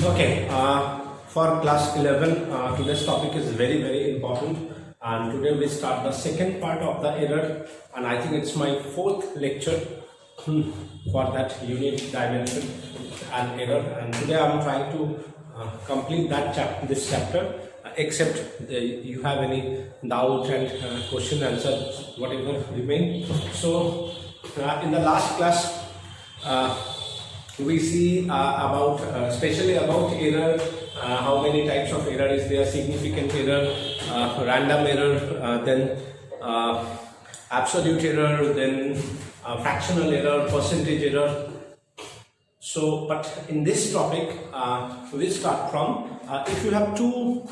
Okay, for class 11, today's topic is very, very important. And today we start the second part of the error, and I think it's my fourth lecture for that unit dimension and error. And today I'm trying to complete that this chapter, except you have any doubt and question answer, whatever remain. So in the last class, we see about especially about error, how many types of error is there: significant error, random error, then absolute error, then fractional error, percentage error. So but in this topic we start from if you have two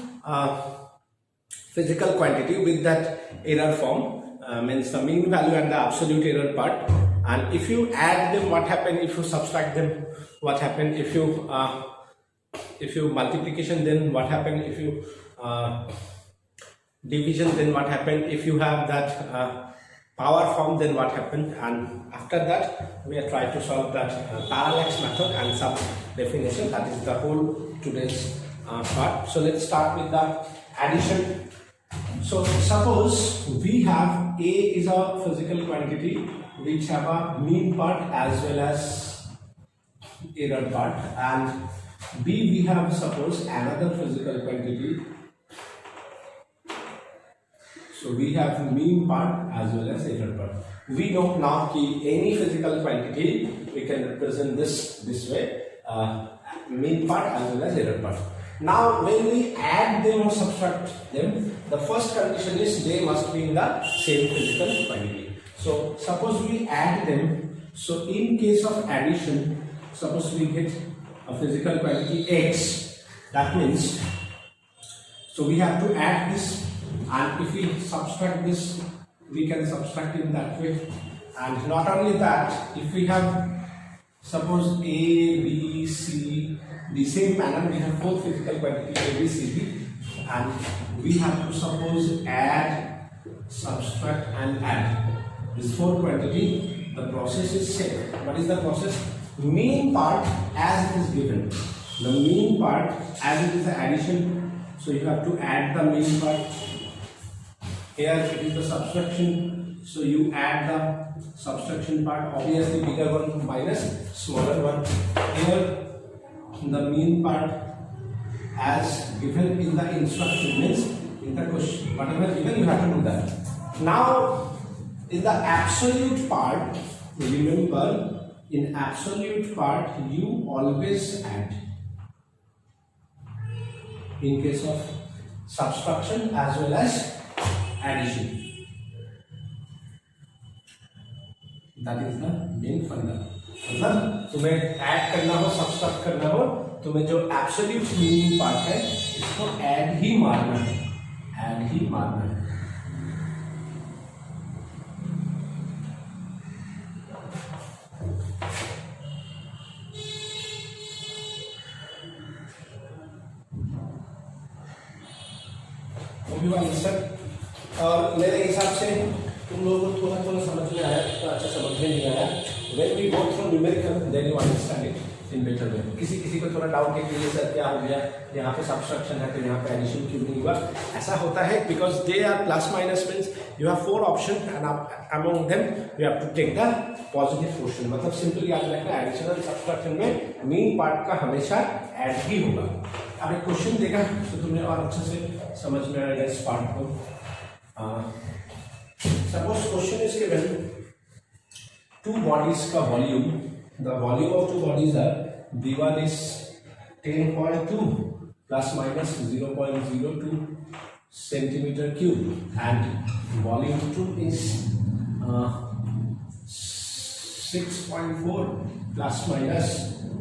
physical quantity with that error form, means the mean value and the absolute error part, and if you add them, what happen? If you subtract them, what happen? If you multiplication, then what happen? If you division, then what happen? If you have that power form, then what happen? And after that we are trying to solve that parallax method and some definition. That is the whole today's part. So let's start with the addition. So suppose we have A is a physical quantity which have a mean part as well as error part, and B we have suppose another physical quantity. So we have mean part as well as error part. We know now that any physical quantity we can represent this way, mean part as well as error part. Now when we add them or subtract them, the first condition is they must be in the same physical quantity. So suppose we add them. So in case of addition, suppose we get a physical quantity x, that means so we have to add this, and if we subtract this, we can subtract in that way. And not only that, if we have suppose A, B, C, the same manner we have four physical quantities A, B, C, D, and we have to suppose add, subtract and add this four quantity. The process is same. What is the process? Mean part as it is given. The mean part as it is the addition. So you have to add the mean part. Here it is the subtraction. So you add the subtraction part. Obviously bigger one minus smaller one. Here the mean part as given in the instruction, means in the question, whatever given you have to do that. Now in the absolute part, remember, in absolute part you always add in case of subtraction as well as addition. That is the main funda. मतलब तुम्हें add करना हो, subtract करना हो, तुम्हें जो absolute meaning part है इसको ऐड ही मारना है, ऐड ही मारना है. और मेरे हिसाब से तुम लोगों को थोड़ा थोड़ा समझ में आया, तो अच्छा समझ में नहीं आया. When we go through numerical, then you understand it in better way. किसी को थोड़ा डाउट है कि ये सर क्या हो गया, यहाँ पे सबट्रैक्शन है तो यहाँ पे एडिशन क्यों नहीं हुआ. ऐसा होता है because they are plus minus, means you have four options and among them you have to take the positive portion. मतलब सिंपल याद रखना, एडिशन और सबट्रैक्शन में मीन पार्ट का हमेशा ऐड ही होगा. अब एक क्वेश्चन देगा तो तुमने और अच्छे से समझ में आएगा इस पार्ट को. Suppose question is given two bodies का volume. The volume of two bodies are V1 is 10.2 plus minus 0.02 centimeter cube, and volume 2 is 6.4 plus minus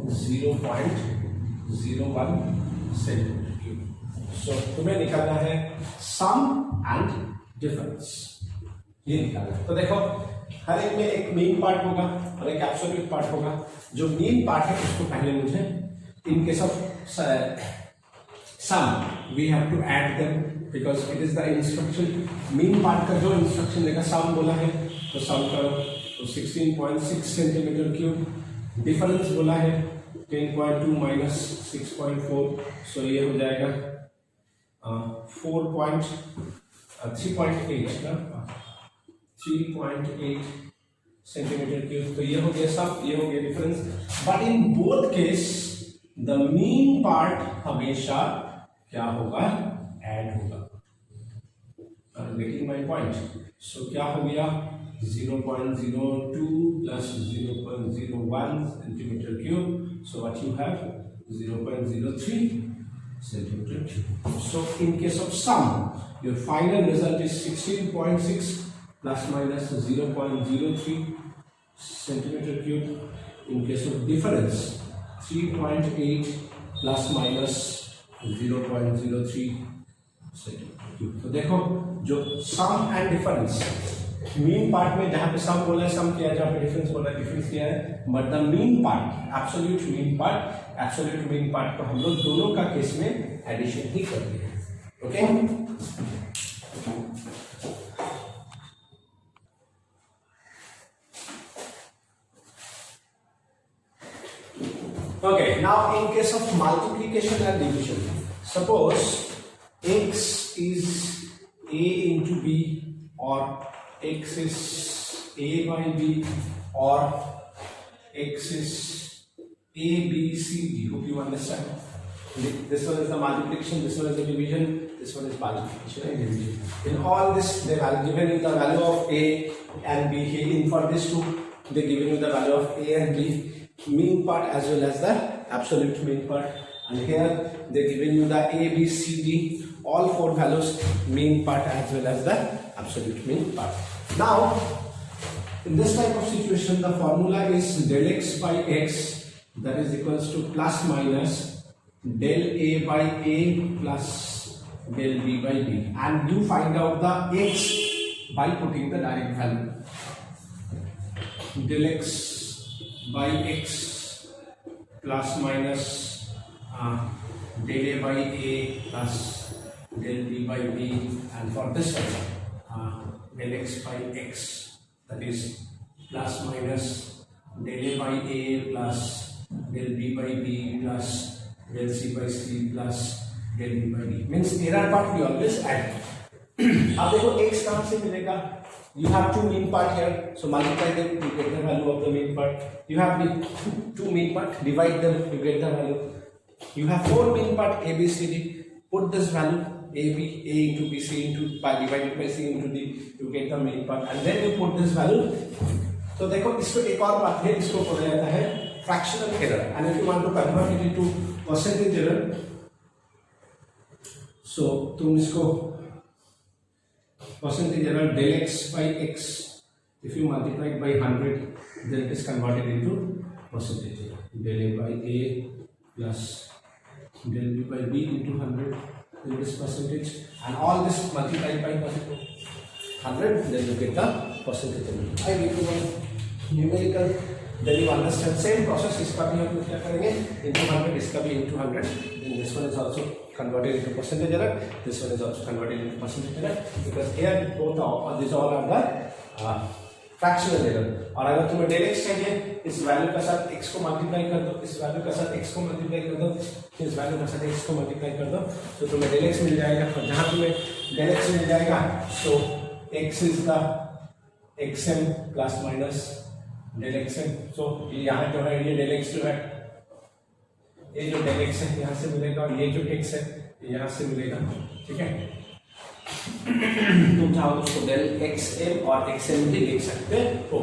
0.01 centimeter cube. So तुम्हें निकालना है sum and difference. ये निकालना है. तो देखो हर एक में एक मीन पार्ट होगा और एक एब्सोल्यूट पार्ट होगा. जो मीन पार्ट है उसको पहले मुझे in case of sum we have to add them because it is the instruction. Mean part का जो इंस्ट्रक्शन देगा सम बोला है तो सम करो. तो 16.6 सेंटीमीटर क्यूब डिफरेंस बोला है 10.2 माइनस 6.4, सो ये हो जाएगा 3.8 ना, 3.8 सेंटीमीटर क्यूब। तो ये हो गया सब, ये हो गया difference. But in both case the mean part हमेशा क्या होगा, ऐड होगा। Getting my point. सो क्या हो गया 0.02 plus 0.01 centimetre cube, so what you have 0.03 centimeter cube. So in case of sum, your final result is 16.6 plus minus 0.03 centimeter cube. In case of difference, 3.8 plus minus 0.03 centimeter cube. तो देखो जो sum and difference, mean part में जहां पे सम बोला है सम किया, जहां पे डिफरेंस बोला है डिफरेंस किया है, but the mean part, absolute mean part को हम लोग दोनों का केस में एडिशन ही करते हैं। Okay, okay, now in case of multiplication and division, suppose x is a into b or x is a by b or x is a b c d. Hope you understand. This one is the multiplication, this one is the division, this one is multiplication and division. In all this they are given you the value of a and b. In for this two they given you the value of a and b, mean part as well as the absolute mean part, and here they given you the a b c d, all four values, mean part as well as the absolute mean part. Now in this type of situation the formula is del x by x, that is equals to plus minus del a by a plus del b by b, and you find out the x by putting the direct value. Del x by x plus minus del a by a plus del b by b, and for this one del x by x, that is plus minus del a by a plus del b by b plus del c by c plus del b by d, means error part we always add. अब देखो x कहाँ से मिलेगा, you have two mean part here, so multiply them, you get the value of the mean part. You have the two mean part, divide them, you get the value. You have four mean part a b c d, put this value a into b, c into by divided by c into d, you get the mean part, and then you put this value. तो देखो इसको एक और बात है, इसको बोला जाता है fractional error, and if you want to convert it into percentage error, so तुम इसको percentage error del x by x, if you multiply it by 100, then it is converted into percentage error. Del a by a plus del b by b into 100, then this percentage, and all this multiplied by 100, then you get the percentage error. I give you one numerical, then you understand same process. इसका भी हम लोग क्या करेंगे, into 100, इसका भी into 100, then this one is also converted into percentage error, this one is also converted into percentage error, because here both are, these all are the fractional error. और अगर तुम्हें del x चाहिए, इस value के साथ x को multiply कर दो, इस वैल्यू के साथ x को मल्टीप्लाई कर दो, इस वैल्यू के साथ x को मल्टीप्लाई कर दो, तो तुम्हें del x मिल जाएगा। और जहां तुम्हें del x मिल जाएगा, so x is the xm plus minus del xm, so यहाँ जो है ये del x जो है, ये जो del x है यहाँ से मिलेगा, और ये जो x है यहाँ से मिलेगा, ठीक है। तुम चाहो उसको del xm और xm भी लिख सकते हो।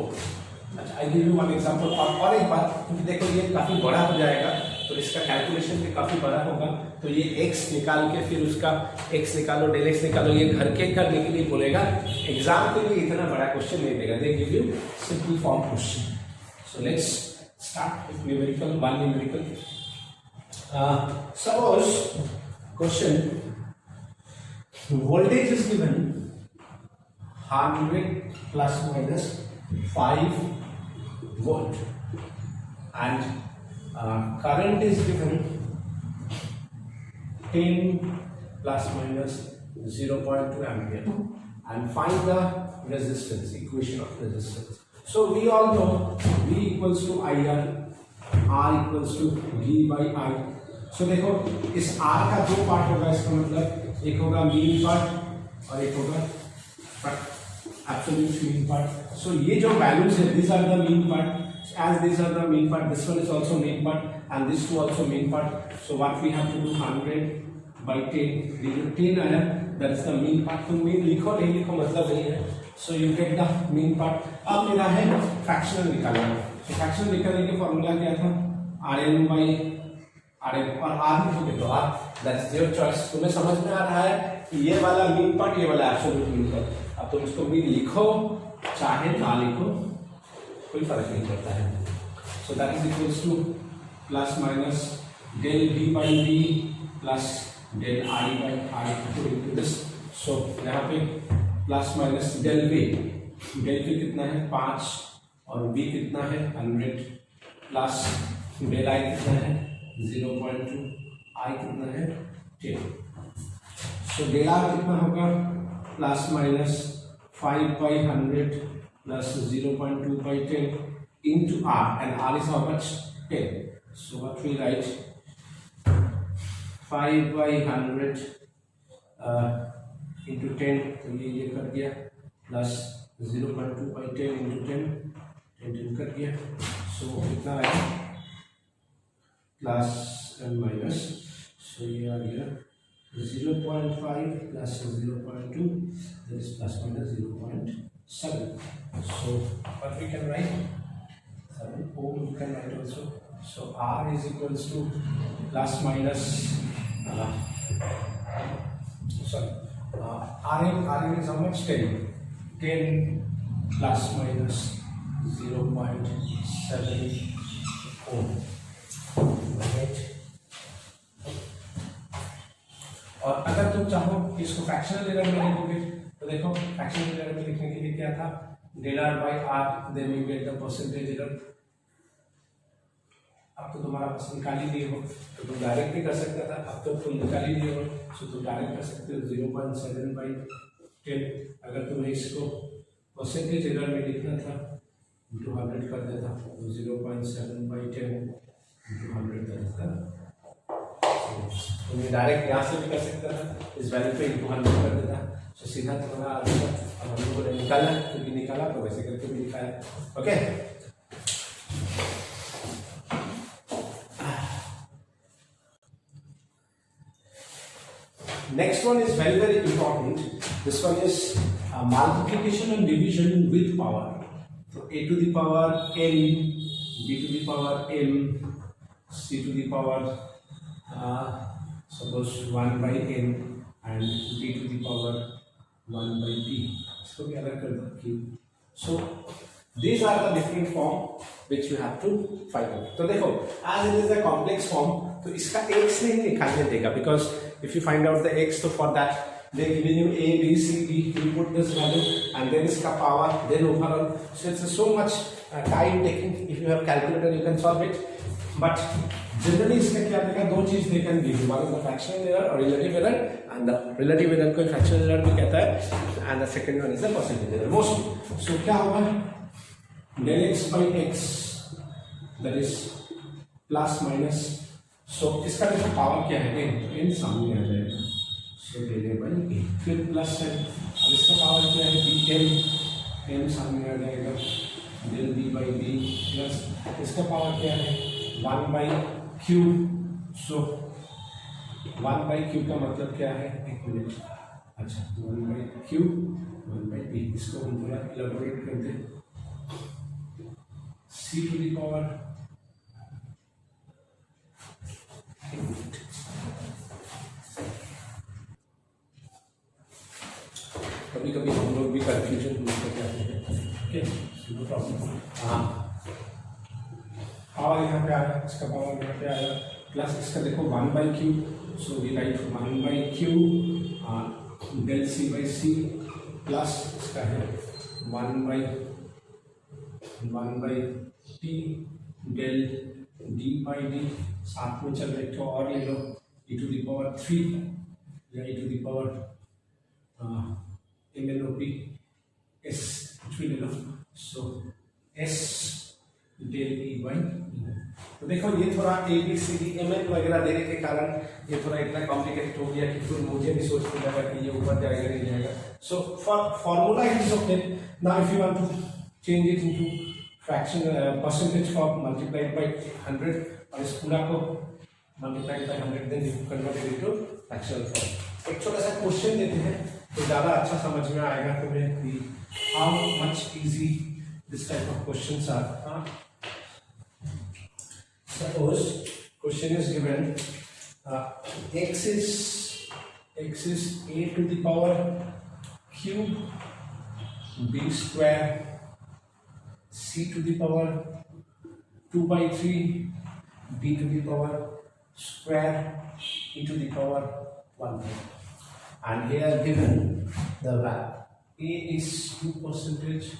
अच्छा, I give you one example. और एक बात, क्योंकि देखो ये काफी बड़ा हो जाएगा, तो इसका कैलकुलेशन भी काफी बड़ा होगा, तो ये x निकाल के फिर उसका x निकालो, del x निकालो, ये घर के करने के लिए बोलेगा। एग्जाम के लिए इतना बड़ा क्वेश्चन नहीं देगा, दे give you simple form question. So let's start with numerical, one numerical. Suppose question, voltage is given 100 plus minus 5 volt, and current is given 10 plus minus 0.2 ampere, and find the resistance, equation of resistance. So we all know V equals to IR r equals to v by I. So देखो इस r का दो part होगा, इसका मतलब एक होगा mean part और एक होगा एब्सोल्यूट मीन पार्ट। सो ये जो वैल्यूज है this are the mean part, as these are the mean part, this one is also mean part and this two also mean part. So what we have to do 100 by 10, ये जो 10 आया that is the mean part। तो mean लिखो नहीं लिखो मतलब नहीं है। So you get the mean part। अब मेरा है फ्रैक्शनल निकालना। तो फ्रैक्शनल निकालने के फॉर्मूला क्या था, rn by rn, और r लिखोगे तो r, that's your choice। तुम्हें समझ में आ रहा है कि ये वाला mean part ये वाला एब्सोल्यूट मीन पार्ट। अब तुम इसको mean लिखो चाहे ना लिखो कोई फर्क नहीं पड़ता है। So that is equals to plus minus del v by v plus del i by i to this. So यहाँ पे प्लस माइनस डेल v कितना है 5 और v कितना है 100 प्लस डेल i कितना है 0.2, i कितना है 10। सो डेल r कितना होगा plus minus 5 by 100 plus 0.2 by 10 into r, and r is how much 10। so what we write 5 by 100 into 10, तो ये कर दिया plus 0.2 by 10 into 10 कर दिया। so कितना आया प्लस एंड माइनस, so ये आ गया 0.5 plus 0.2 that is plus minus 0.7। So what we can write 7 ohm we can write also। so r is equals to plus minus rn is how much 10 plus minus 0.7 ohm, right। और अगर तुम चाहो कि इसको fractional error में लिखोगे तो देखो फ्रैक्शनल एरर में लिखने के लिए क्या था, del R by R, then you get the percentage error. अब तो तुम्हारा पास निकाल ही लिए हो तो तुम डायरेक्ट भी कर सकता था, अब तो तुम निकाल ही लिए हो तो तुम डायरेक्ट कर सकते हो 0.7 बाई 10। अगर तुम्हें इसको परसेंटेज एरर में लिखना था इंटू 100 कर देता तो 0.7 बाई 10 इंटू 100 कर देता। तुम्हें डायरेक्ट यहाँ से भी कर सकता था, इस वैल्यू पे इंटू 100 कर देता, तो सीधा तुम्हारा आ जाएगा। अब हम लोगों ने निकाला क्योंकि निकाला तो वैसे करके भी निकाला। Okay next one is very very important. This one is multiplication and division with power. तो a to the power n, b to the power m, c to the power suppose 1 by n and d to the power 1 by p। इसको भी अलग कर दो। So these are the different form which you have to find out। तो देखो as it is a complex form तो इसका x नहीं निकालने देगा, because if you find out the x तो for that they given you a b c d, you put this value and then इसका power then overall, so it's so much time taking। if you have calculator you can solve it, but generally इसका क्या देगा, दो चीज they can give, one is the fractional error और relative error, and the relative error को fractional error भी कहता है, and the second one is the percentage error mostly. So क्या होगा del x by x that is plus minus, so इसका देखो power क्या है n, तो n सामने आ जाएगा, सो डेल ए बाई ए, फिर प्लस है, अब इसका पावर क्या है bn, n सामने आ जाएगा, del b by b plus इसका पावर क्या है 1 by Q. So 1 by Q का मतलब क्या है, एक मिनट, अच्छा 1 बाई क्यू 1 बाई पी, इसको हम थोड़ा इलेबोरेट करते हैं। सी टू दी पावर कभी कभी हम लोग भी कंफ्यूजन हो जाते हैं, ओके नो प्रॉब्लम। हाँ पावर यहाँ पे आया, इसका पावर यहाँ पे आया, प्लस इसका देखो 1 by Q, so we write 1 by Q del C by C, plus इसका है 1 by T del D by D, साथ में चल रहे तो और ले लो e टू दी पावर 3 या e to the power M N O P S कुछ भी ले लो, so S del E by तो देखो ये थोड़ा ABCDMN वगैरह देने के कारण ये थोड़ा इतना कॉम्प्लिकेटेड हो गया कि फिर मुझे भी सोचने लगा कि ये ऊपर जाएगा नहीं जाएगा. So for formula it is okay. Now if you want to change it into fraction percentage form multiplied by 100 और इस पूरा को multiplied by 100 then you convert it into fractional form. एक छोटा सा क्वेश्चन देते हैं तो ज़्यादा अच्छा समझ में आएगा तुम्हें कि how much easy this type of questions are. Suppose question is given x is a to the power cube, b square, c to the power 2 by 3, b to the power square, e to the power 1. And here given the value a is 2%,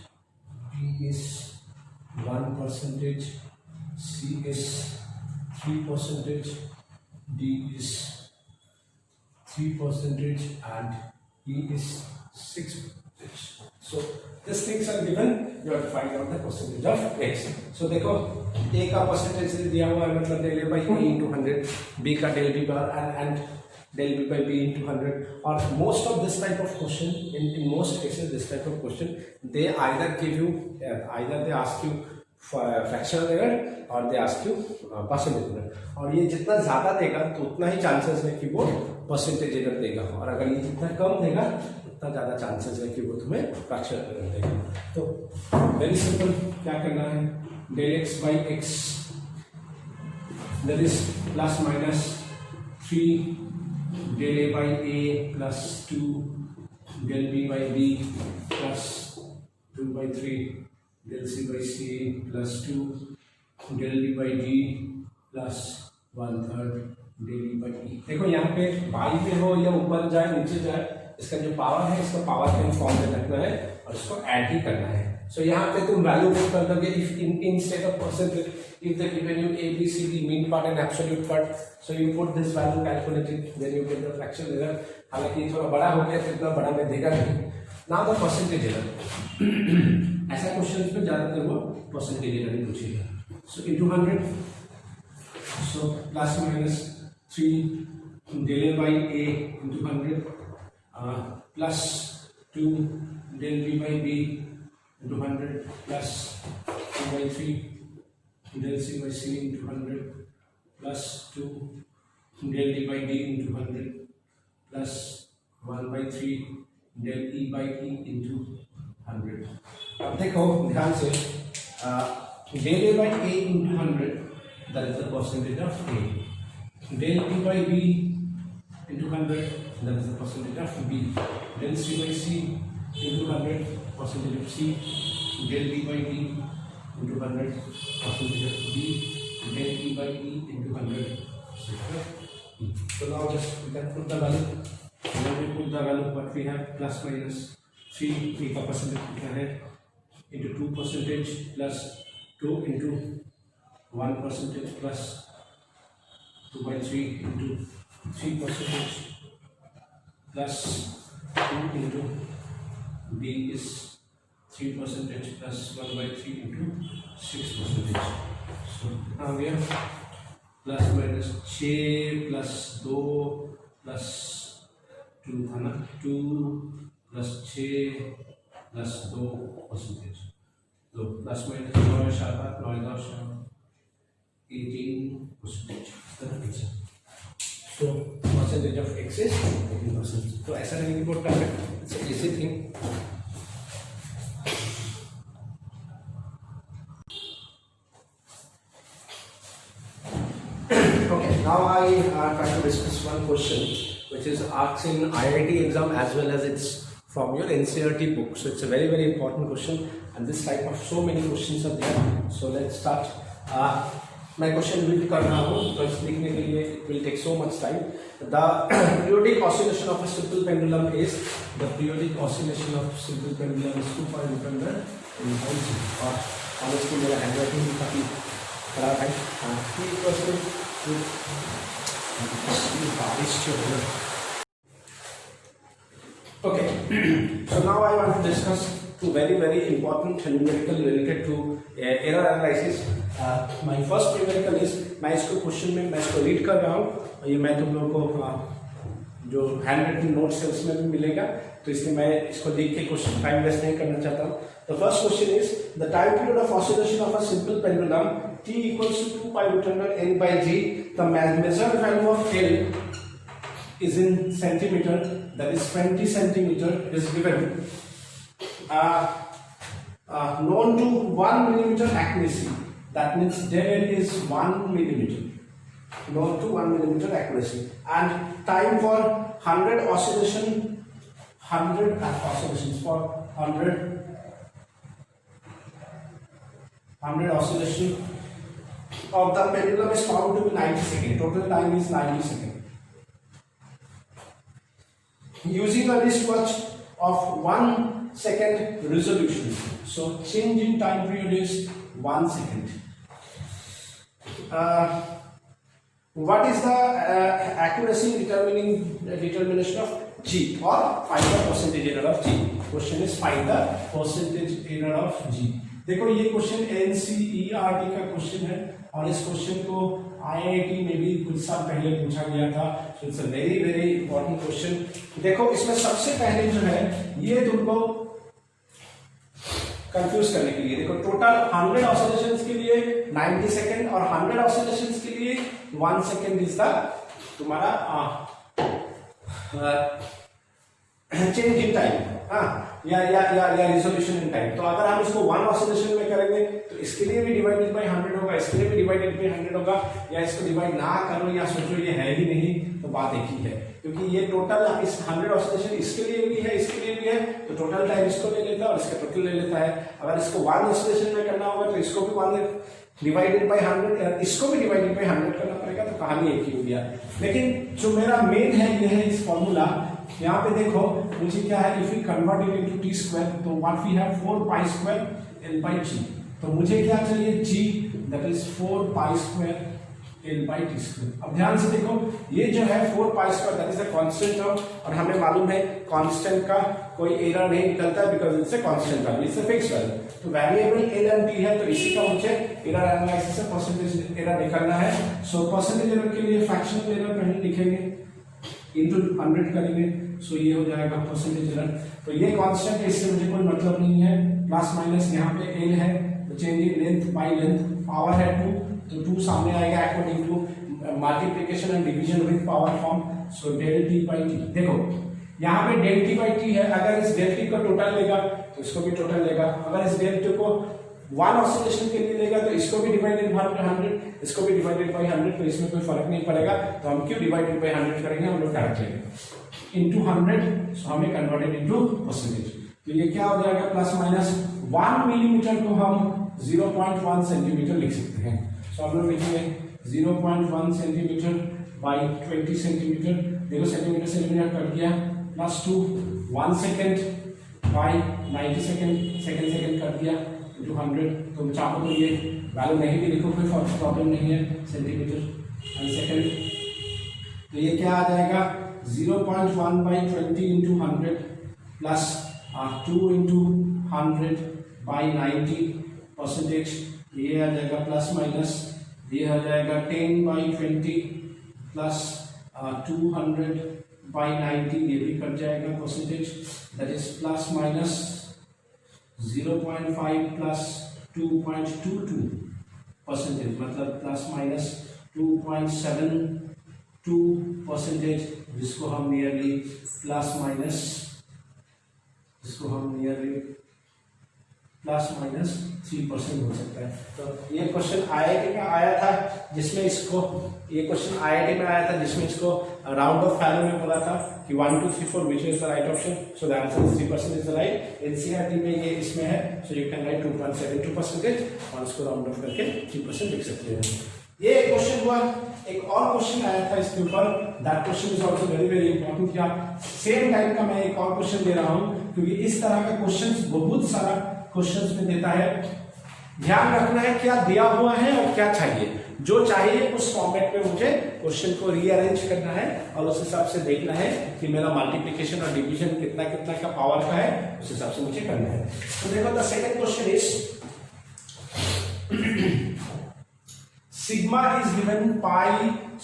b is 1%, C is 3%, D is 3%, and E is 6%. So these things are given. You have to find out the percentage of X. So देखो A का percentage दिया हुआ है मतलब del A by A into 100, B का del B bar and del B by B into 100. Or most of this type of question, in most cases, this type of question, they either give you, either they ask you fractional error और they ask you percentage error. और ये जितना ज़्यादा देगा तो उतना ही chances है कि वो परसेंटेज एरर देगा, और अगर ये जितना कम देगा उतना ज़्यादा चांसेस है कि वो तुम्हें फ्रैक्शनल एरर देगा. तो वेरी सिंपल, क्या करना है, del x by x that is plus minus 3 del A by A plus 2 del B by B plus 2 by 3 del C by C plus 2 del D by D plus 1/3 del E by E. देखो यहाँ पे by में हो या ऊपर जाए नीचे जाए, इसका जो पावर है इसका पावर के फॉर्म में रखना है और इसको ऐड ही करना है. सो यहाँ पे तुम वैल्यू पुट कर दोगे if instead of percentage, if they given you A, B, C, D, mean part and absolute part, so you put this value, calculate it, then you get the fraction error. हालांकि थोड़ा बड़ा हो गया तो इतना बड़ा में देगा नहीं. Now the percentage error. ऐसा क्वेश्चन में ज्यादातर वो परसेंटेज एरर ही पूछेगा. So into 100, so plus minus 3 del A by A into 100 plus 2 del B by B into 100 plus 2 by 3 del C by C into 100 plus 2 del D by D into 100 plus 1 by 3 del E by E into 100. अब देखो ध्यान से del A by A into 100, that is the percentage of A. Del B by B into 100, that is the percentage of B. Del C by C into 100, percentage of C. Del D by D into 100, percentage of D. Del E by E into 100, percentage of E. So now just we can put the value. When we put the value, what we have plus minus 3 B का percentage कितना है into 2% plus 2 into 1% plus 2 by 3 into 3% plus 2 into B is 3% plus 1 by 3 into 6%. So now we have plus minus 6 plus 2 plus 2 था ना 2 plus 6 plus 2%. So plus minus 9 शाखा 9 शाखा 18%. So percentage of X is 18%. तो ऐसा नहीं report करना है, it's an easy thing. Okay, now I try to discuss one question which is asked in IIT exam as well as it's from your NCERT book. So it's a very very important question, and this type of so many questions are there. So let's start. मैं question read कर रहा हूँ तो लिखने के लिए it will take so much time. The periodic oscillation of a simple pendulum is simple pendulum is 2 independent in time. और honestly मेरा handwriting भी काफी खराब है. Okay, so now I want to discuss two very important numerical related to error analysis. My first numerical is, मैं इसको question में मैं इसको रीड कर रहा हूँ, ये मैं तुम लोगों को जो हैंड रिटन नोट्स है उसमें भी मिलेगा, तो इसलिए मैं इसको देख के क्वेश्चन टाइम वेस्ट नहीं करना चाहता हूँ. The first question is, the time period of oscillation of a simple pendulum t equals to 2 pi root under n by g. The measured value of L is in centimeter, that is 20 centimeter is given. Known to 1 millimeter accuracy, that means there is 1 millimeter. Known to 1 millimeter accuracy, and time for 100 oscillations for 100 oscillation of the pendulum is found to be 90 seconds. Total time is 90 seconds. Using a wristwatch of 1 second resolution. So change in time period is 1 second. What is the accuracy determination of G, or find the percentage error of G? Question is find the percentage error of G. देखो ये question NCERT का question है, और इस question को IIT में भी कुछ साल पहले पूछा गया था. So it's a very important question. देखो इसमें सबसे पहले जो है ये तुमको कंफ्यूज करने के लिए, देखो टोटल 100 ऑसिलेशंस के लिए 90 सेकेंड और 100 ऑसिलेशंस के लिए 1 सेकेंड इज द तुम्हारा चेंज इन टाइम, या रिजोल्यूशन इन टाइम. तो अगर हम इसको 1 ऑसिलेशन में करेंगे तो इसके लिए भी डिवाइडेड बाय 100 होगा, इसके लिए भी डिवाइडेड बाय 100 होगा, या इसको डिवाइड ना करो या सोचो ये है ही नहीं, तो बात एक ही है, क्योंकि ये टोटल इस 100 ऑसिलेशन इसके लिए भी है, इसके लिए भी है, तो टोटल टाइम इसको ले लेता है और इसका टोटल ले लेता है. अगर इसको 1 ऑसिलेशन में करना होगा तो इसको भी 1 डिवाइडेड बाय 100, इसको भी डिवाइडेड बाय 100 करना पड़ेगा, तो कहानी एक ही हो गया. लेकिन जो मेरा मेन है ये है इस फॉर्मूला. यहाँ पे देखो मुझे क्या है, if we convert it into T square, तो what we have 4 pi square L by g. तो मुझे क्या चाहिए, g, that is 4 pi square L by T square. अब ध्यान से देखो ये जो है 4 pi square that is a constant term, और हमें मालूम है कांस्टेंट का कोई एरर नहीं निकलता है because it's a constant value, it's a fixed value. तो वेरिएबल एल एंड टी है, तो इसी का मुझे एरर एनालिसिस से परसेंटेज एरर निकालना है. सो परसेंटेज एरर के लिए फ्रैक्शनल एरर पहले लिखेंगे, इनटू 100 करेंगे, सो ये हो जाएगा परसेंटेज एरर. तो ये कांस्टेंट है, इससे मुझे कोई मतलब नहीं है. प्लस माइनस यहाँ पे एल है, तो change in length by length, power है 2, तो 2 सामने आएगा according to multiplication and division with power form. So del T by T. देखो यहाँ पे डेल टी बाई टी है, अगर इस डेल टी को टोटल लेगा तो इसको भी टोटल लेगा, अगर इस डेल टी को 1 ऑसिलेशन के लिए लेगा तो इसको भी डिवाइडेड बाय 100, इसको भी डिवाइडेड बाय 100, तो इसमें कोई फर्क नहीं पड़ेगा. तो हम क्यों डिवाइडेड बाय 100 करेंगे, हम लोग डायरेक्ट लेंगे इनटू 100, सो हमें कन्वर्टेड इनटू परसेंटेज. तो ये क्या हो जाएगा, प्लस माइनस 1 मिलीमीटर को हम 0.1 सेंटीमीटर लिख सकते हैं. सो हम लोग लिखेंगे 0.1 सेंटीमीटर बाई 20 सेंटीमीटर. देखो सेंटीमीटर सेंटीमीटर कट गया, plus 2 1 second by 90 second cut गया इंटू 100. तो चाहो तो ये वैल्यू नहीं भी लिखो, कोई प्रॉब्लम नहीं है, सेंटीमीटर एंड सेकेंड. तो ये क्या आ जाएगा, 0.1 by 20 into 100 plus 2 into 100 by 90 percentage. ये आ जाएगा प्लस माइनस, ये आ जाएगा 10 बाई 20 प्लस 200 बाई 90, ये भी कट जाएगा percentage, that is plus minus 0.5 plus 2.22 percentage, मतलब प्लस माइनस 2.72 परसेंटेज, जिसको हम नियरली प्लस माइनस 3% हो सकता है. तो ये क्वेश्चन IIT में आया था जिसमें इसको, ये क्वेश्चन IIT में आया था जिसमें इसको राउंड ऑफ फैलो में बोला था कि 1 2 3 4 which is the right option. So the answer is 3% is the right. NCERT में ये इसमें है, सो यू कैन राइट 2.72% और इसको राउंड ऑफ करके 3% लिख सकते हैं. ये क्वेश्चन हुआ. एक और क्वेश्चन आया था इसके ऊपर, that question is also very important. क्या सेम टाइप का मैं एक और क्वेश्चन दे रहा हूं, क्योंकि इस तरह का क्वेश्चंस बहुत सारा क्वेश्चंस में देता है. ध्यान रखना है क्या दिया हुआ है और क्या चाहिए. जो चाहिए उस फॉर्मेट में मुझे क्वेश्चन को रीअरेंज करना है और उस हिसाब से देखना है कि मेरा मल्टीप्लिकेशन और डिवीजन कितना कितना का पावर का है, उस हिसाब से मुझे करना है। तो देखो the second question is sigma is given pi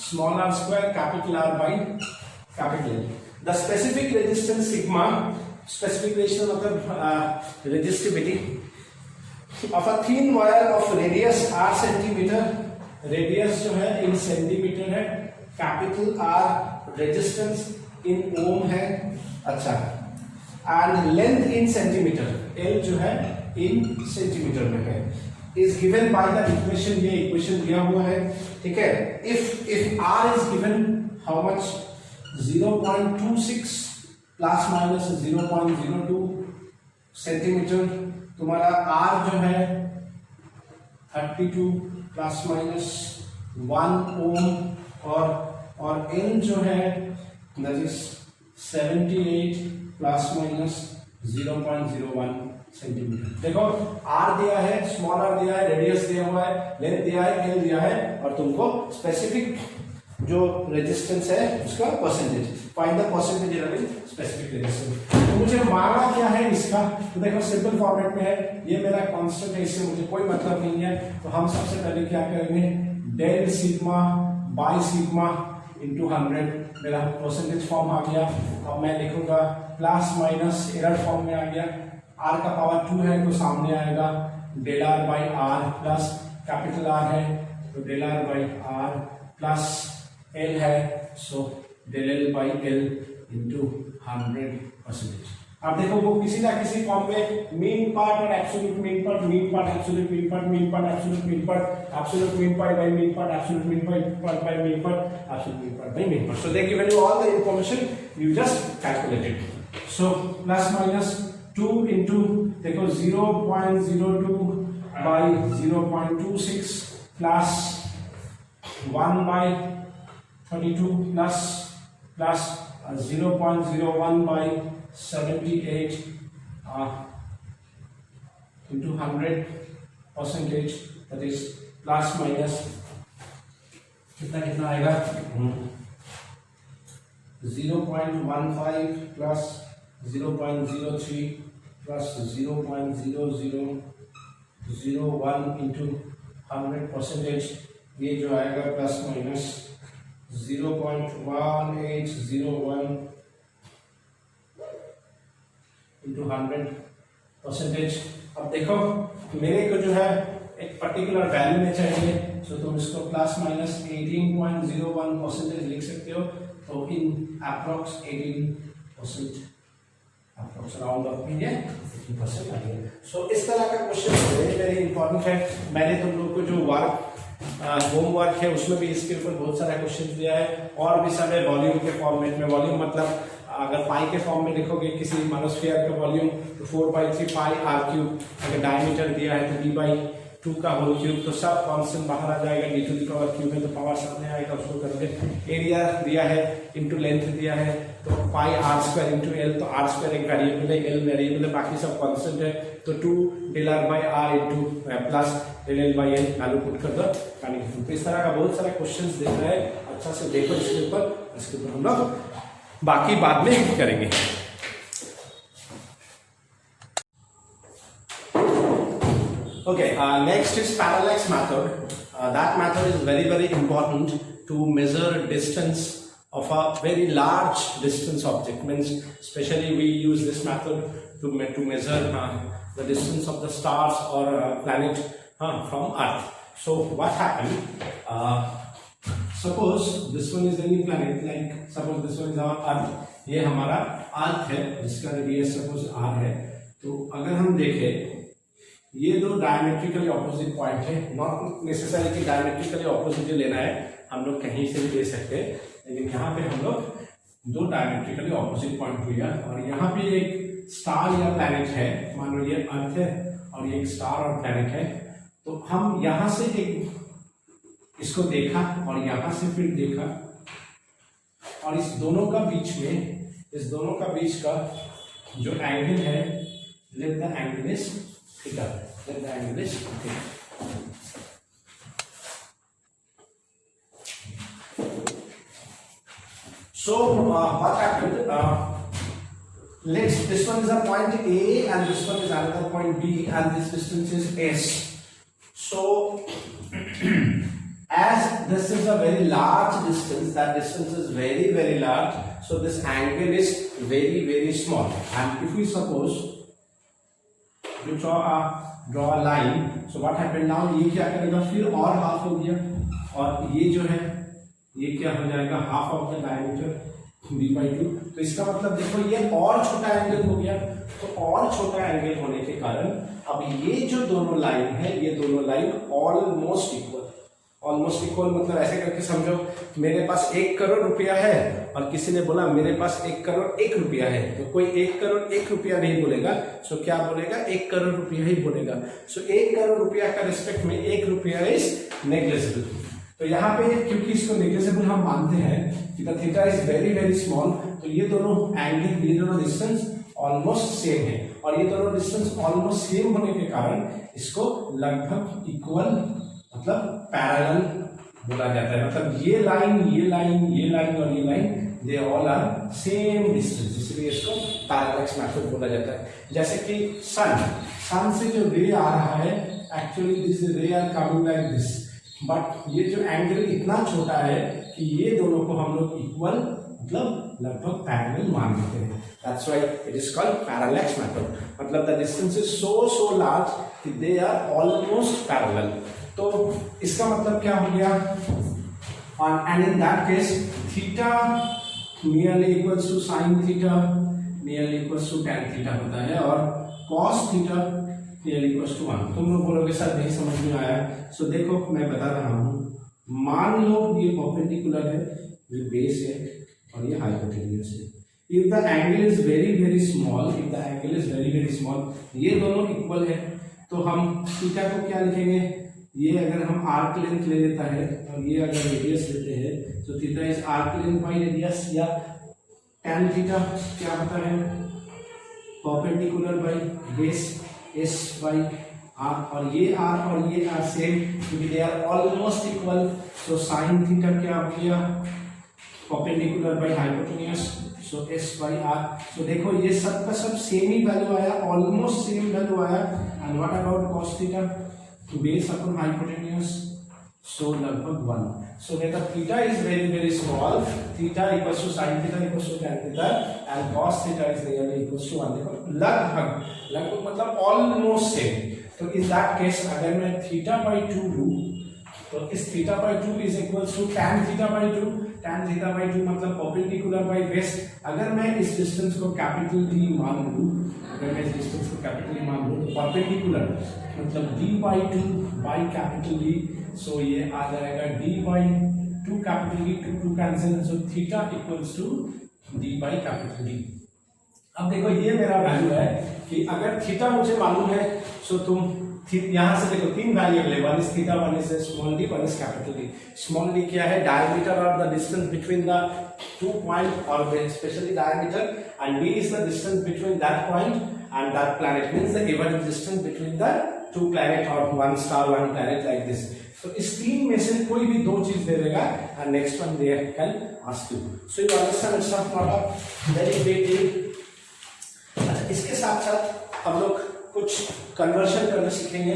small r square capital R by capital L। The specific resistance sigma, specification मतलब resistivity of a thin wire of radius r centimeter, radius जो है in centimetre है, capital R resistance in ohm है, अच्छा, and length in centimetre, L जो है in centimetre में है, is given by the equation, ये इक्वेशन दिया हुआ है, ठीक है। If R is given how much 0.26 plus minus 0.02 centimetre, तुम्हारा R जो है 32 प्लस माइनस 1 ओम और L जो है that is 78 plus minus 0.01 centimetre. देखो R दिया है, स्मॉल r दिया है, रेडियस दिया हुआ है, लेंथ दिया है, L दिया है और तुमको स्पेसिफिक जो रेजिस्टेंस है उसका percentage, find the percentage in specific resistance. तो मुझे माना क्या है इसका, तो देखो सिंपल फॉर्मेट में है, ये मेरा कांस्टेंट है, इससे मुझे कोई मतलब नहीं है, तो हम सबसे पहले क्या करेंगे, del sigma by sigma into 100, मेरा परसेंटेज फॉर्म आ गया। अब मैं लिखूंगा प्लस माइनस एरर फॉर्म में आ गया, r का पावर 2 है तो सामने आएगा del r by R plus capital R है तो del r by R plus L है so del L by L into 100%। अब देखो वो किसी ना किसी फॉर्म में मीन पार्ट और absolute mean part, mean part absolute mean part, mean part absolute mean part, absolute mean part by mean part, absolute mean part by mean part, absolute mean part by mean part. So they given you all the information, you just calculate it. So plus minus 2 into देखो 0.02 by 0.26 plus 1 by 32 plus 0.01 by 78 into 100%, that is plus minus कितना आएगा 0.15 plus 0.03 plus 0.0001 into 100%, ये जो आएगा plus minus 0.1801 into 100%। अब देखो मेरे को जो है एक पर्टिकुलर वैल्यू में चाहिए, सो तुम इसको प्लस माइनस 18.01% लिख सकते हो, तो in approx 18%, approx around of mean 18% आ गया। सो इस तरह का क्वेश्चन वेरी वेरी इंपॉर्टेंट है। मैंने तुम लोग को जो होमवर्क है उसमें भी इसके ऊपर बहुत सारा क्वेश्चन दिया है, और भी सब है वॉल्यूम के फॉर्मेट में। वॉल्यूम मतलब अगर पाई के फॉर्म में लिखोगे किसी मोनोस्फीयर का वॉल्यूम तो 4/3 पाई r क्यूब, अगर डायमीटर दिया है तो d/2 का होल क्यूब, तो सब कांस्टेंट बाहर आ जाएगा, d to the power cube है तो पावर सामने आएगा, उसको करोगे। एरिया दिया है इनटू लेंथ दिया है तो pi r square into l, तो r स्क्वायर एक वेरिएबल है, l वेरिएबल है, बाकी सब कांस्टेंट है, तो 2 del r by r into plus del l by l value put कर दो। तो इस तरह का बहुत सारा क्वेश्चंस देख रहे हैं, अच्छा से देखो इसके ऊपर हम लोग बाकी बाद में करेंगे। Okay, next is parallax method. That method is very very important to measure distance of a very large distance object. Means especially we use this method to measure the distance of the stars or planet from Earth. So what happened? Suppose this one is any planet, like suppose this one is our Earth, ये हमारा अर्थ है जिसका radius suppose r है। तो अगर हम देखें ये दो डायमेट्रिकली ऑपोजिट पॉइंट है, नॉट नेसेसरी कि डायमेट्रिकली ऑपोजिट लेना है, हम लोग कहीं से भी ले सकते हैं, लेकिन यहाँ पे हम लोग दो डायमेट्रिकली ऑपोजिट पॉइंट लिया और यहाँ पे एक स्टार या प्लैनेट है, मान लो ये अर्थ है और ये एक स्टार और प्लैनेट है। तो हम यहाँ से एक इसको देखा और यहाँ से फिर देखा और इस दोनों का बीच का जो एंगल है, let the angle is theta, let the angle is theta. So what happened? This one is a point A and this one is another point B, and this distance is S. So as this is a very large distance, that distance is very, very large, so this angle is very, very small. And if we suppose you draw a line, so what happened now, ये क्या करेगा, फिर और half हो गया, और ये जो है ये क्या हो जाएगा, half of the diameter b/2. तो इसका मतलब देखो ये और छोटा एंगल हो गया. तो और छोटा एंगल होने के कारण अब ये जो दोनों लाइन है, ये दोनों लाइन ऑलमोस्ट इक्वल मतलब ऐसे करके समझो, मेरे पास 1 करोड़ रुपया है और किसी ने बोला मेरे पास 1 करोड़ 1 रुपया है, तो कोई 1 करोड़ 1 रुपया नहीं बोलेगा. सो क्या बोलेगा, 1 करोड़ रुपया ही बोलेगा. सो 1 करोड़ रुपया का रिस्पेक्ट में 1 रुपया इज नेग्लिजिबल. तो यहाँ पे क्योंकि इसको नेग्लिजिबल हम मानते हैं कि the theta is very very small, तो ये दोनों एंगल, ये दोनों डिस्टेंस ऑलमोस्ट सेम है, और ये दोनों डिस्टेंस ऑलमोस्ट सेम होने के कारण इसको लगभग इक्वल मतलब पैरेलल बोला जाता है. मतलब ये लाइन और ये line they all are same distance, इसलिए इसको पैरेलैक्स मेथड बोला जाता है. जैसे कि सन से जो रे आ रहा है, actually this ray are coming like this, but ये जो एंगल इतना छोटा है कि ये दोनों को हम लोग इक्वल मतलब लगभग पैरेलल मान लेते हैं. That's why it is called parallax method. मतलब the distance is so large कि दे आर ऑलमोस्ट पैरेलल. तो इसका मतलब क्या हो गया, and in that case theta nearly equals to sine theta nearly equals to tan theta होता है, और cos theta nearly equals to 1. तुम लोग बोलोगे सर नहीं समझ में आया. सो देखो मैं बता रहा हूँ, मान लो ये परपेंडिकुलर है, ये बेस है और ये हाइपोटेन्यूज है. If the angle is very very small, ये दोनों इक्वल है, तो हम थीटा को क्या लिखेंगे, ये अगर हम आर्क लेंथ ले लेता है और ये अगर रेडियस लेते हैं, तो theta is arc length by radius, या tan थीटा क्या होता है, perpendicular by base s by r, और ये r सेम क्योंकि they are almost equal. So sine theta क्या हो गया, perpendicular by hypotenuse, so s by r. So देखो ये सब का सब सेम ही वैल्यू आया, ऑलमोस्ट सेम वैल्यू आया. And what about cos theta, base upon hypotenuse, so लगभग 1. सो देखो theta is very very small, theta equals to sine theta equals to tan theta, and cos theta is nearly equals to 1. देखो लगभग मतलब almost same. तो इन that case अगर मैं theta by 2 लूं, तो इस theta by 2 is equals to tan theta by 2. Tan theta by 2 मतलब परपेंडिकुलर बाई बेस. अगर मैं इस डिस्टेंस को कैपिटल D मान लूं, तो परपेंडिकुलर मतलब d by 2 by capital D, so ये आ जाएगा d by 2 capital D, 2 cancel, so theta equals to d by capital D. अब देखो ये मेरा वैल्यू है कि अगर थीटा मुझे मालूम है, सो तुम यहाँ से देखो 3 वेरिएबल है, one is theta, one is small d, one is capital D. Small d क्या है, डायमीटर और the distance between the 2 point, और specially diameter, and d is the distance between that point and that planet, means the given distance between the 2 planet or 1 star 1 planet like this. So इस 3 में से कोई भी 2 चीज दे देगा, and next one they can ask you. So you understand it's not a very big deal. इसके साथ साथ हम लोग कुछ कन्वर्शन करना सीखेंगे.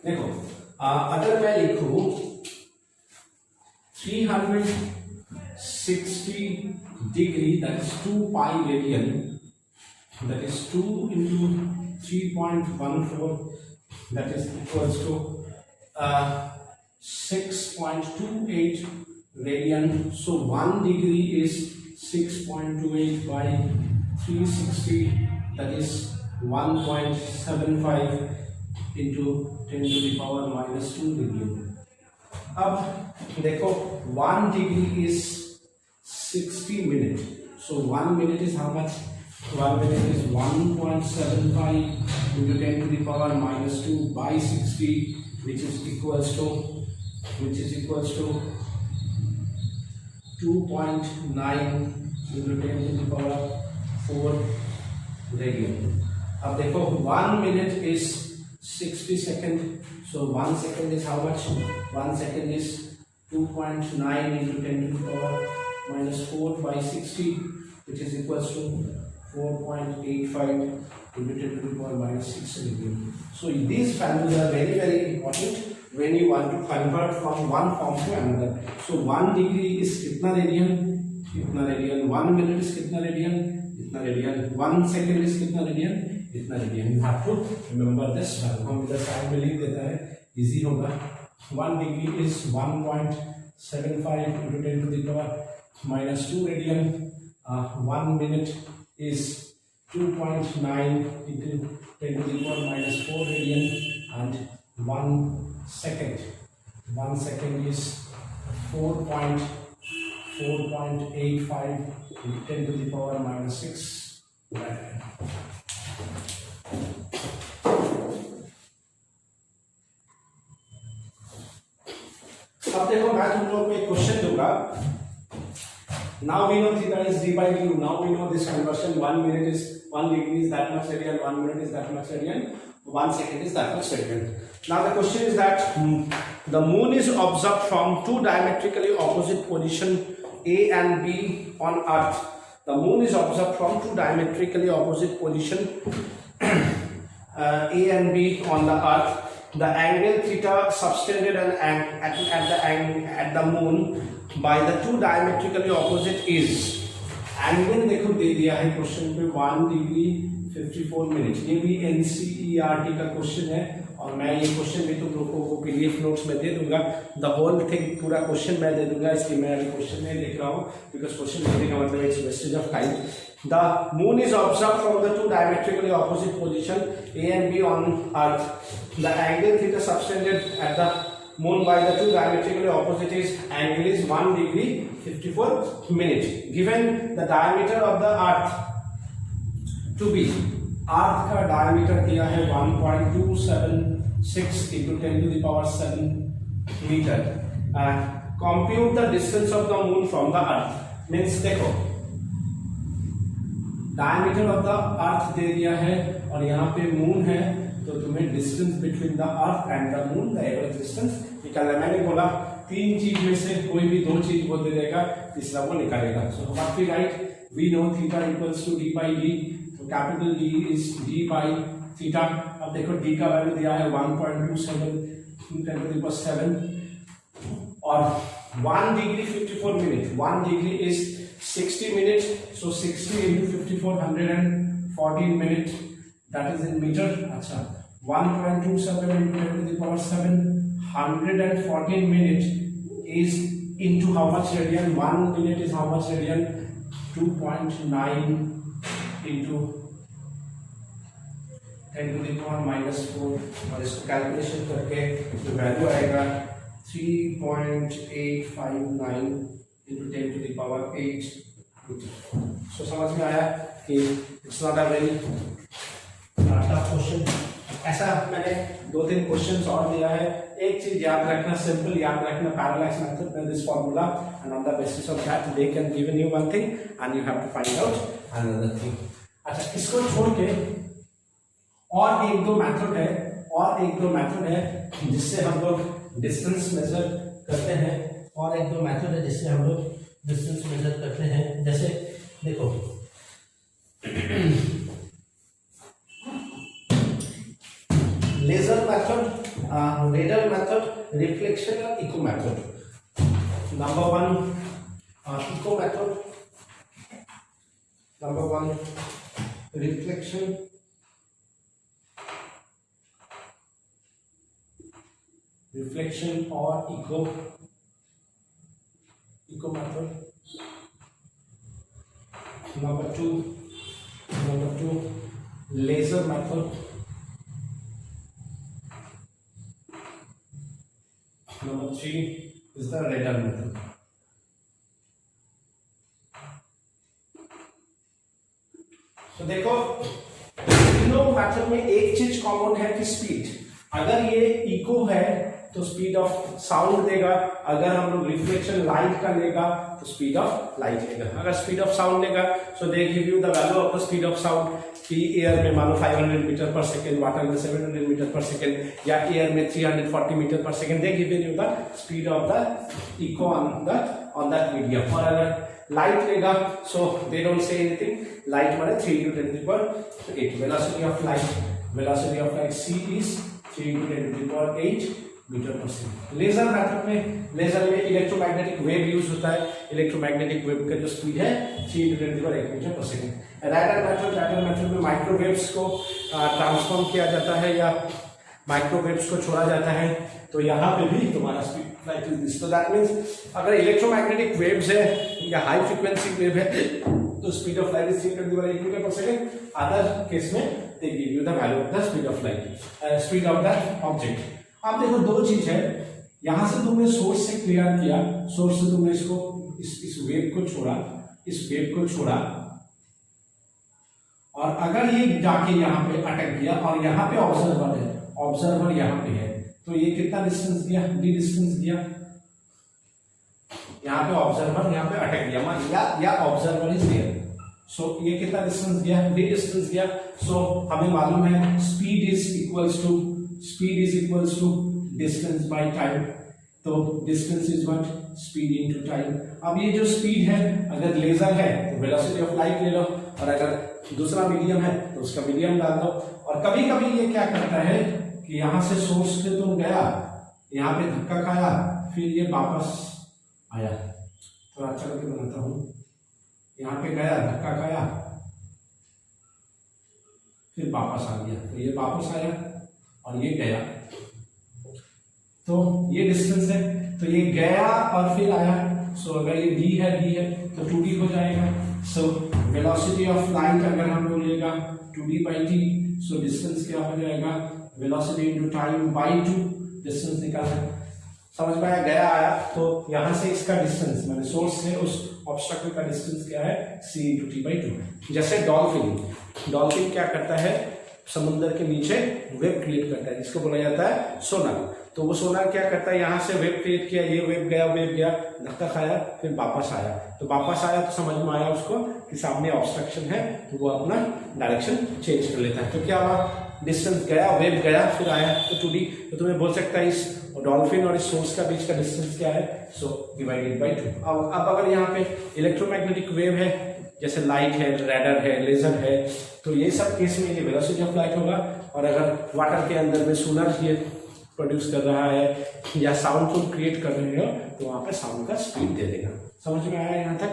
देखो अगर मैं लिखूं 360 degree, that is 2 pi radian, that is 2 into 3.14, that is equals to 6.28 radian. So 1 degree is 6.28 by 360, that is 1.75 into 10 to the power minus 2 degree. अब देखो 1 degree is 60 minutes. So 1 minute is how much? 1 minute is 1.75 into 10 to the power minus 2 by 60, which is equals to 2.9 into 10 to the power 4 radian. अब देखो 1 minute is 60 second. So 1 second is how much? 1 second is 2.9 into 10 to the power minus 4 by 60, which is equals to 4.85 into 10 to the power minus 6 degree. So these values are very, very important when you want to convert from one form to another. So 1 degree is kitna radian? Kitna radian. 1 minute is kitna radian? Kitna radian. 1 second is kitna radian? Kitna radian. You have to remember this value. हम इधर side में लिख देता है, easy होगा. 1 degree is 1.75 into 10 to the power minus 2 radian. 1 minute is 2.9 into 10 to the power minus 4 radian, and 1 second is 4.85 into 10 to the power minus 6 radian. अब देखो मैं तुम लोग को एक क्वेश्चन दूंगा. Now we know theta is d by du. Now we know this conversion. 1 minute is 1 degree is that much radian. 1 minute is that much radian. 1 second is that much radian. Now the question is that the moon is observed from two diametrically opposite position A and B on Earth. The moon is observed from two diametrically opposite position A and B on the Earth. The angle theta subtended at the moon by the two diametrically opposite is, angle देखो दे दिया है question पे 1 degree 54 minute. ये भी NCERT का question है और मैं ये क्वेश्चन भी तुम लोगों को PDF नोट्स में दे दूंगा. द होल थिंग पूरा क्वेश्चन मैं दे दूंगा, इसलिए मैं अभी क्वेश्चन नहीं लिख रहा हूँ बिकॉज क्वेश्चन लिखने का मतलब it's wastage of time. The moon is observed from the two diametrically opposite position A and B on Earth. The angle theta subtended at the moon by the two diametrically opposite angle is 1 degree 54 minutes. Given the diameter of the Earth to be, Earth का diameter दिया है 1.276 into 10 to the power 7 meter. Compute the distance of the moon from the Earth. Means देखो diameter of the अर्थ दे दिया है और यहाँ पे moon है, तो तुम्हें distance between the earth and the moon the average distance निकालना. मैंने बोला 3 चीज में से कोई भी 2 चीज वो दे देगा, तीसरा वो निकालेगा. So what we write, we know theta equals to d by d. तो capital D is d by theta. अब देखो d का वैल्यू दिया है 1.27 10 to the power 7 और 1 degree 54 minute. 1 degree is 60 minutes, so 60 into 54 114 minutes, that is in meter. अच्छा 1.27 into 10 to the power 7 114 minutes is into how much radian? 1 minute is how much radian? 2.9 into 10 to the power minus 4 और इसको calculation करके जो value आएगा 3.859 into 10 to the power 8. So समझ में आया कि it's not a very tough question. ऐसा मैंने 2-3 क्वेश्चंस और दिया है. एक चीज याद रखना, सिंपल याद रखना, पैरालैक्स मेथड में this formula, and on the basis of that they can given you one thing and you have to find out another thing. अच्छा, इसको छोड़ के और एक दो मेथड है जिससे हम लोग डिस्टेंस मेजर करते हैं. और एक दो मेथड है जिससे हम लोग डिस्टेंस मेजर करते हैं. जैसे देखो laser method, radar method, reflection और echo method. Number 1 echo method, number 1 reflection, और echo method. Number 2 laser method. Number 3 is the radar method. तो देखो तीनों मेथड में एक चीज कॉमन है कि स्पीड. अगर ये इको है तो स्पीड ऑफ साउंड देगा. अगर हम लोग रिफ्लेक्शन लाइट का लेगा तो स्पीड ऑफ लाइट लेगा. अगर स्पीड ऑफ साउंड लेगा so they give you the value of the speed of sound कि एयर में मान लो 500 मीटर पर सेकेंड, वाटर में 700 मीटर पर सेकेंड, या एयर में 340 metre per second, they given you the speed of the echo on that medium. और अगर light लेगा so they don't say anything, light माने 3 × 10⁸ velocity of light c is 3 × 10⁸ metre per second. Laser method में, laser में electromagnetic wave use होता है, electromagnetic wave का जो स्पीड है 3 × 10⁸ metre per second. Radar method में माइक्रोवेव्स को ट्रांसफॉर्म किया जाता है या माइक्रोवेव्स को छोड़ा जाता है, तो यहाँ पे भी तुम्हारा स्पीड लाइट इज दिस। तो दैट मींस अगर इलेक्ट्रोमैग्नेटिक वेव्स है या हाई फ्रीक्वेंसी वेव है तो speed of light is 3 × 10⁸ metre per second. Other case में they give you the value of the speed of light, speed of the object. आप देखो दो चीज है, यहां से तुमने सोर्स से क्लियर किया, सोर्स से तुमने इसको इस वेव को छोड़ा, इस वेव को छोड़ा, और अगर ये जाके यहाँ पे अटक गया और यहाँ पे ऑब्जर्वर है, ऑब्जर्वर यहाँ पे है, तो ये कितना डिस्टेंस दिया, d डिस्टेंस दिया। यहाँ पे ऑब्जर्वर यहाँ पे अटक गया या ऑब्जर्वर इज देयर, सो ये कितना डिस्टेंस दिया, d डिस्टेंस दिया। सो हमें मालूम है speed is equals to distance by time, तो distance is what, speed into time. अब ये जो स्पीड है, अगर लेजर है तो वेलोसिटी ऑफ लाइट ले लो, और अगर दूसरा मीडियम है तो उसका मीडियम डाल दो। और कभी कभी ये क्या करता है कि यहां से सोर्स से तुम गया, यहाँ पे धक्का खाया, फिर ये वापस आया, थोड़ा अच्छा करके बनाता हूं, यहाँ पे गया, धक्का खाया, फिर वापस आ गया, तो ये वापस आया और ये गया, तो ये डिस्टेंस है, तो ये गया और फिर आया। सो अगर ये d है तो 2d हो जाएगा। सो वेलोसिटी ऑफ लाइट अगर हम बोलेगा 2d/t, सो डिस्टेंस क्या हो जाएगा, velocity into time by 2, distance निकालना। समझ में आया, गया आया, तो यहां से इसका डिस्टेंस माने सोर्स से उस ऑब्स्ट्रक्ल का डिस्टेंस क्या है, c × t/2। जैसे डॉल्फिन क्या करता है, समुद्र के नीचे वेव क्रिएट करता है, जिसको बोला जाता है सोनार। तो वो सोनार क्या करता है, यहाँ से वेव क्रिएट किया, ये वेव गया, धक्का खाया, फिर वापस आया, तो समझ में आया उसको कि सामने ऑब्स्ट्रक्शन है, तो वो अपना डायरेक्शन चेंज कर लेता है। तो क्या हुआ, डिस्टेंस गया, वेव गया, फिर आया, तो 2d। तो तुम्हें बोल सकता है इस डॉल्फिन और इस सोर्स का बीच का डिस्टेंस क्या है, सो डिवाइडेड बाय 2। अब अगर यहाँ पे इलेक्ट्रोमैग्नेटिक वेव है, जैसे लाइट है, रैडर है, लेजर है, तो ये सब केस में ये वेलोसिटी ऑफ लाइट होगा। और अगर वाटर के अंदर में सोनार ये प्रोड्यूस कर रहा है या साउंड को क्रिएट कर रहे हो, तो वहां पे साउंड का स्पीड दे देगा। समझ में आया यहां तक?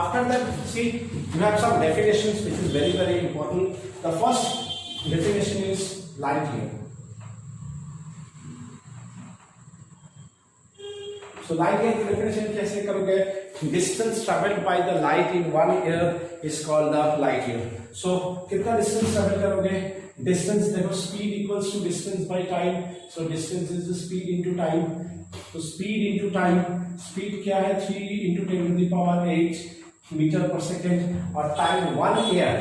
After that, see, you have some definitions which is very, very important. The first definition is light year. So light year definition कैसे करोगे? Distance traveled by the light in 1 year is called the light year. So कितना distance travel करोगे? Distance देखो, speed equals to distance by time. So distance is the speed into time. तो speed into time, speed क्या है? 3 × 10⁸ metre per second, और time 1 year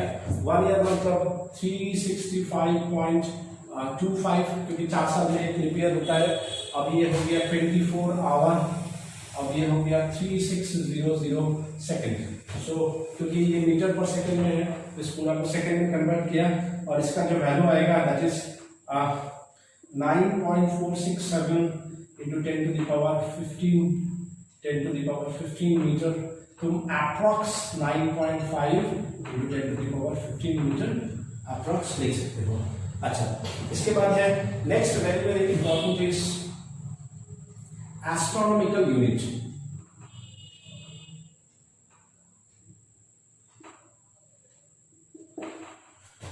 मतलब 365.25, क्योंकि 4 साल में एक लीप ईयर होता है। अब ये हो गया 24 आवर, अब ये हो गया 3600 सेकेंड। सो क्योंकि ये मीटर पर सेकेंड में है, इस पूरा को सेकेंड में कन्वर्ट किया, और इसका जो वैल्यू आएगा दैट इज 9.467 × 10⁻15 मीटर। तुम अप्रॉक्स 9.5 × 10⁻15 मीटर अप्रॉक्स ले सकते हो। अच्छा, इसके बाद है next very very important is astronomical unit.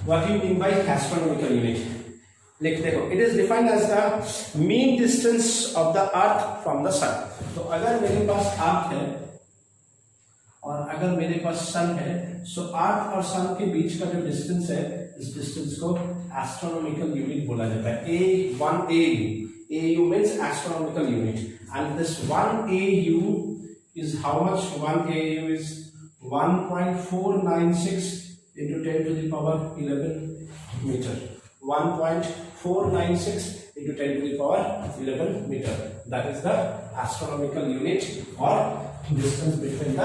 What you mean by astronomical unit? लिख देखो, it is defined as the mean distance of the earth from the sun. तो अगर मेरे पास अर्थ है और अगर मेरे पास सन है, सो अर्थ और सन के बीच का जो डिस्टेंस है, इस डिस्टेंस को एस्ट्रोनॉमिकल यूनिट बोला जाता है। A1 AU means astronomical unit, and this 1 AU is how much? 1 AU is 1.496 into 10⁻11 meter. 1.496 into 10⁻11 meter. That is the astronomical unit और distance between the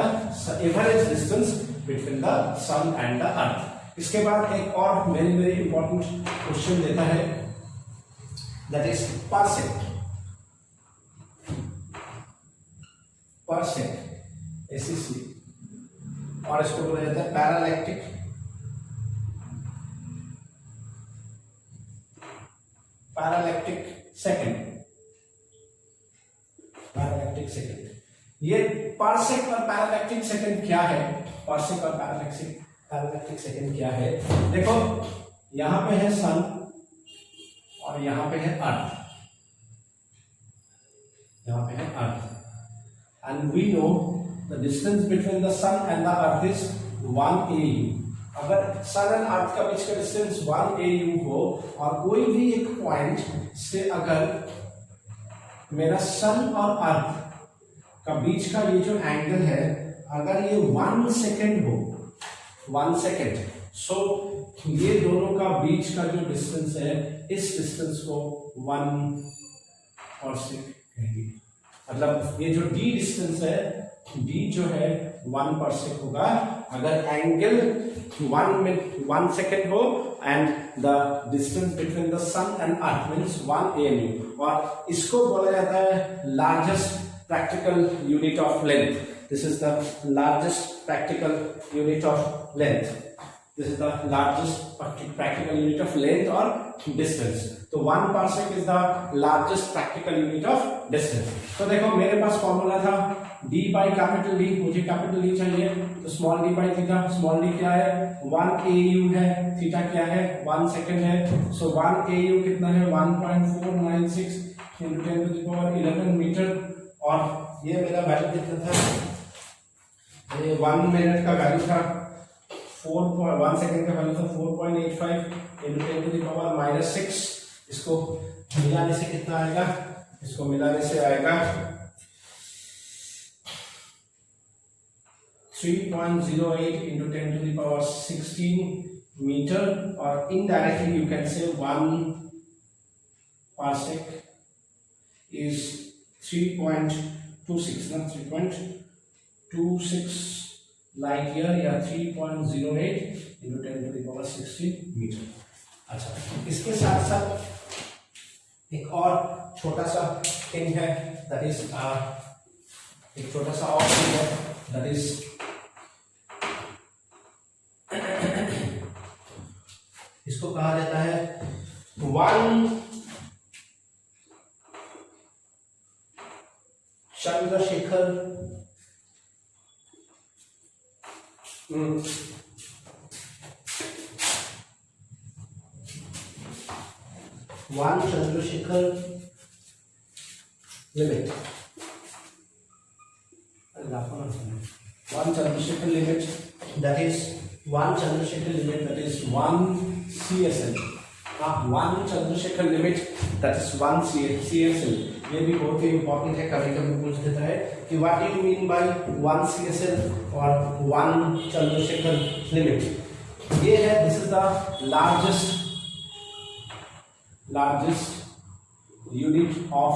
average distance between the sun and the earth. इसके बाद एक और very very important question देता है, that is parsec. Parsec ACC, और इसको बोला जाता है पैरालैक्टिक सेकंड। पैरालैक्टिक सेकंड, ये पार्सेक और पैरालैक्टिक सेकंड क्या है? पार्सेक और पैरालैक्टिक सेकंड क्या है? देखो यहां पे है सन और यहां पे है अर्थ, यहां पे है earth, and we know the distance between the sun and the earth is 1 AU। अगर सन एंड अर्थ का बीच का डिस्टेंस 1 AU हो और कोई भी एक पॉइंट से अगर मेरा सन और अर्थ का बीच का ये जो एंगल है, अगर ये 1 सेकेंड हो, 1 सेकेंड, सो ये दोनों का बीच का जो डिस्टेंस है, इस डिस्टेंस को 1 पार्सेक कहेंगे। मतलब ये जो d डिस्टेंस है, d जो है 1 पार्सेक होगा अगर एंगल 1 सेकेंड हो and the distance between the sun and earth means 1 AMU। और इसको बोला जाता है largest practical unit of length. This is the largest practical unit of length. This is the largest practical unit of length or distance. तो 1 parsec is the largest practical unit of distance. तो देखो मेरे पास formula था d by capital D, मुझे capital D चाहिए, तो small d by theta, small d क्या है? 1 AU है, थीटा क्या है? 1 सेकेंड है, सो 1 AU कितना है? 1.496 into 10 to the power 11 metre, और ये मेरा वैल्यू कितना था? ये 1 मिनट का वैल्यू था, 1 सेकेंड का वैल्यू था 4.85 into 10 to the power -6। इसको मिलाने से कितना आएगा? इसको मिलाने से आएगा 3.08 into 10 to the power 16 metre, और indirectly you can say 1 parsec is 3.26 ना 3.26 लाइट ईयर या 3.08 into 10 to the power 16 metre. अच्छा, इसके साथ साथ एक और छोटा सा थिंग है, दैट इज एक छोटा सा और थिंग है, दैट इज इसको कहा जाता है 1 Chandrashekhar limit. One Chandrasekhar limit, that is 1 Chandrasekhar limit, that is 1 CSL. 1 Chandrasekhar limit, that is 1 CSL. ये भी बहुत ही इंपॉर्टेंट है, कभी कभी पूछ देता है कि what do you mean by 1 CSL और 1 Chandrasekhar limit। ये है, this is the largest unit of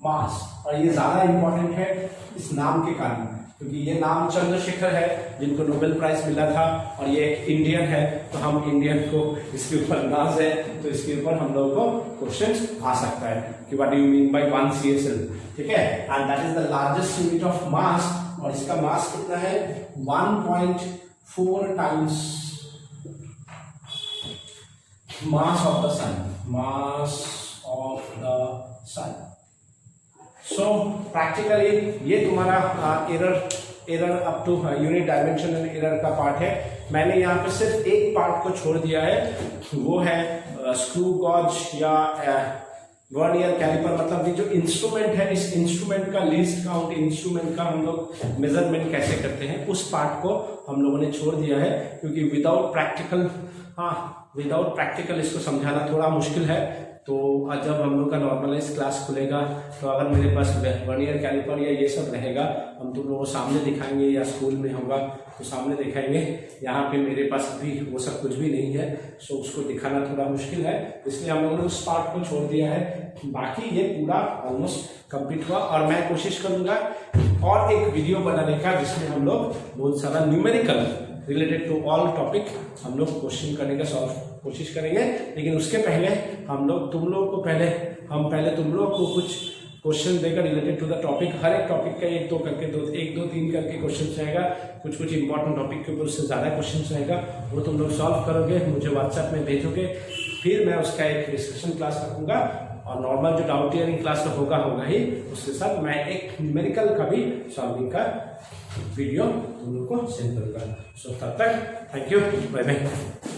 mass, और ये ज्यादा इंपॉर्टेंट है इस नाम के कारण, क्योंकि ये नाम चंद्रशेखर है जिनको नोबेल प्राइज मिला था, और ये एक इंडियन है, तो हम इंडियन को इसके ऊपर नाज है, तो इसके ऊपर हम लोगों को क्वेश्चन आ सकता है कि what do you mean by 1 CSL, ठीक है। And that is the largest unit of mass, और इसका मास कितना है? 1.4 times mass of the sun, mass of the sun. So practically ये तुम्हारा error up to unit dimensional error का part है। मैंने यहाँ पे सिर्फ एक पार्ट को छोड़ दिया है, वो है स्क्रू गॉज या वर्नियर कैलिपर, मतलब ये जो इंस्ट्रूमेंट है, इस इंस्ट्रूमेंट का लीस्ट काउंट, इंस्ट्रूमेंट का हम लोग मेजरमेंट कैसे करते हैं, उस पार्ट को हम लोगों ने छोड़ दिया है, क्योंकि विदाउट प्रैक्टिकल इसको समझाना थोड़ा मुश्किल है। तो जब हम लोग का नॉर्मलाइज क्लास खुलेगा, तो अगर मेरे पास वर्नियर कैलिपर या ये सब रहेगा, हम तुम लोगों को सामने दिखाएंगे, या स्कूल में होगा तो सामने दिखाएंगे। यहाँ पे मेरे पास भी वो सब कुछ भी नहीं है, सो उसको दिखाना थोड़ा मुश्किल है, इसलिए हम लोगों ने उस पार्ट को छोड़ दिया है। बाकी ये पूरा ऑलमोस्ट कंप्लीट हुआ। और मैं कोशिश करूंगा और एक वीडियो बनाने का जिसमें हम लोग बहुत सारा numerical related to all topic हम लोग क्वेश्चन करने का सॉल्व कोशिश करेंगे। लेकिन उसके पहले हम लोग तुम लोग को पहले तुम लोग को कुछ क्वेश्चन देकर रिलेटेड टू द टॉपिक, हर एक टॉपिक का एक दो तीन करके क्वेश्चन रहेगा। कुछ इंपॉर्टेंट टॉपिक के ऊपर उससे ज़्यादा क्वेश्चन रहेगा, वो तुम लोग सॉल्व करोगे, मुझे व्हाट्सएप में भेजोगे, फिर मैं उसका एक डिस्कशन क्लास रखूंगा। और नॉर्मल जो डाउट क्लियरिंग क्लास में होगा ही, उसके साथ मैं एक न्यूमेरिकल का भी सॉल्विंग का वीडियो तुम लोग को सेंड करूंगा। सो तब तक थैंक यू, बाय बाय।